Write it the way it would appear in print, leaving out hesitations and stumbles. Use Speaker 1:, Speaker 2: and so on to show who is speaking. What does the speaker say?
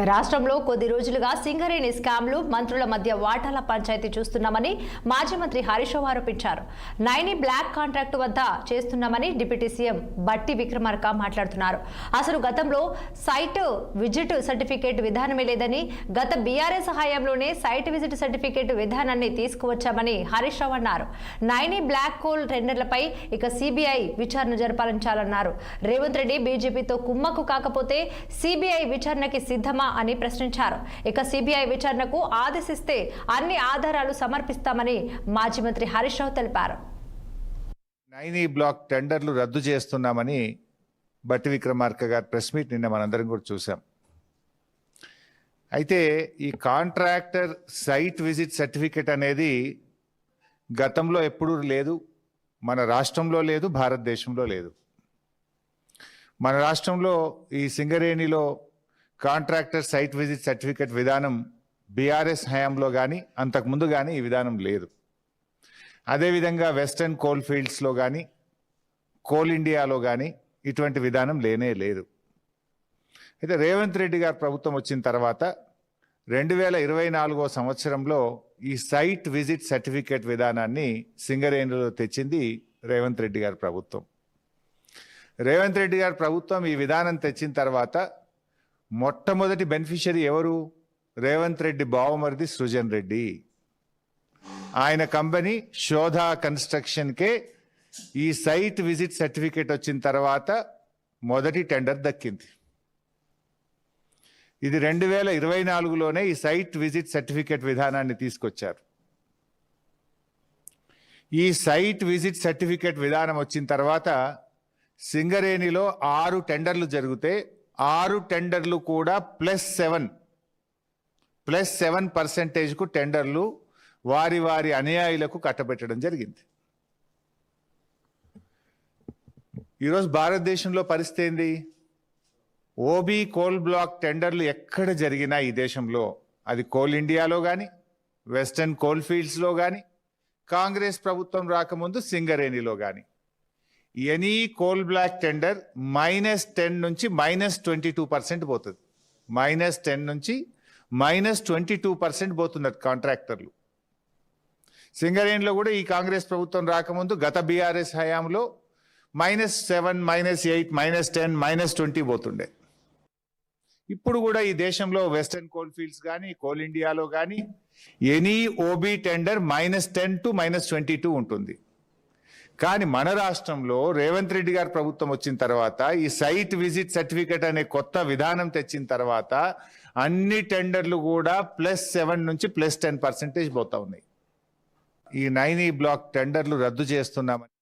Speaker 1: రాష్ట్రంలో కొద్ది రోజులుగా సింగరేణి స్కామ్లు మంత్రుల మధ్య వాటాల పంచాయతీ చూస్తున్నామని మాజీ మంత్రి హరీష్ రావు ఆరోపించారు. నైని బ్లాక్ కాంట్రాక్టు వద్ద చేస్తున్నామని డిప్యూటీ సీఎం బట్టి విక్రమార్క మాట్లాడుతున్నారు. అసలు గతంలో సైట్ విజిట్ సర్టిఫికేట్ విధానమే లేదని, గత బీఆర్ఎస్ హయాంలోనే సైట్ విజిట్ సర్టిఫికేట్ విధానాన్ని తీసుకువచ్చామని హరీష్ రావు అన్నారు. నైని బ్లాక్ కోల్ టెండర్లపై ఇక సిబిఐ విచారణ జరపాలన్నారు. రేవంత్ రెడ్డి బీజేపీతో కుమ్మక్కు కాకపోతే సిబిఐ విచారణకి సిద్ధం అని ప్రశ్నించారు. ఇక సిబిఐ విచారణకు ఆదేశిస్తే అన్ని ఆధారాలు సమర్పిస్తామని మాజీ మంత్రి హరీష్ రావు తెలిపారు.
Speaker 2: నైని బ్లాక్ టెండర్లు రద్దు చేస్తున్నామని బట్టి విక్రమార్క గారు ప్రెస్ మీట్ నిన్న మనందరం కూడా చూసాం. అయితే ఈ కాంట్రాక్టర్ సైట్ విజిట్ సర్టిఫికెట్ అనేది గతంలో ఎప్పుడూ లేదు, మన రాష్ట్రంలో లేదు, భారతదేశంలో లేదు. మన రాష్ట్రంలో ఈ సింగరేణిలో కాంట్రాక్టర్ సైట్ విజిట్ సర్టిఫికెట్ విధానం బీఆర్ఎస్ హయాంలో కానీ అంతకుముందు కానీ ఈ విధానం లేదు. అదేవిధంగా వెస్టర్న్ కోల్ ఫీల్డ్స్లో కానీ కోల్ ఇండియాలో కానీ ఇటువంటి విధానం లేనే లేదు. అయితే రేవంత్ రెడ్డి గారు ప్రభుత్వం వచ్చిన తర్వాత 2024 సంవత్సరంలో ఈ సైట్ విజిట్ సర్టిఫికేట్ విధానాన్ని సింగరేణిలో తెచ్చింది రేవంత్ రెడ్డి గారి ప్రభుత్వం. రేవంత్ రెడ్డి గారి ప్రభుత్వం ఈ విధానం తెచ్చిన తర్వాత మొట్టమొదటి బెనిఫిషియరీ ఎవరు? రేవంత్ రెడ్డి బావమరిది సృజన్ రెడ్డి. ఆయన కంపెనీ శోధ కన్స్ట్రక్షన్కే ఈ సైట్ విజిట్ సర్టిఫికేట్ వచ్చిన తర్వాత మొదటి టెండర్ దక్కింది. ఇది 2024లోనే ఈ సైట్ విజిట్ సర్టిఫికేట్ విధానాన్ని తీసుకొచ్చారు. ఈ సైట్ విజిట్ సర్టిఫికేట్ విధానం వచ్చిన తర్వాత సింగరేణిలో 6 టెండర్లు జరిగితే 6 టెండర్లు కూడా +7% టెండర్లు వారి వారి అనుయాయులకు కట్టబెట్టడం జరిగింది. ఈరోజు భారతదేశంలో పరిస్థితి ఏంది? ఓబీ కోల్ బ్లాక్ టెండర్లు ఎక్కడ జరిగినా ఈ దేశంలో, అది కోల్ ఇండియాలో కానీ వెస్టర్న్ కోల్ ఫీల్డ్స్లో కానీ కాంగ్రెస్ ప్రభుత్వం రాకముందు సింగరేణిలో కానీ ఎనీ కోల్ బ్లాక్ టెండర్ -10 నుంచి -22% పోతుంది. -10 నుంచి -22% పోతున్నారు కాంట్రాక్టర్లు. సింగరేణిలో కూడా ఈ కాంగ్రెస్ ప్రభుత్వం రాకముందు గత బీఆర్ఎస్ హయాంలో -7, -8, -10, -20 పోతుండే. ఇప్పుడు కూడా ఈ దేశంలో వెస్టర్న్ కోల్ ఫీల్డ్స్ కానీ కోల్ ఇండియాలో కానీ ఎనీ ఓబీ టెండర్ -10 to -22 ఉంటుంది. కానీ మన రాష్ట్రంలో రేవంత్ రెడ్డి గారి ప్రభుత్వం వచ్చిన తర్వాత ఈ సైట్ విజిట్ సర్టిఫికేట్ అనే కొత్త విధానం తెచ్చిన తర్వాత అన్ని టెండర్లు కూడా +7 నుంచి +10% పోతా ఉన్నాయి. ఈ నైని బ్లాక్ టెండర్లు రద్దు చేస్తున్నామని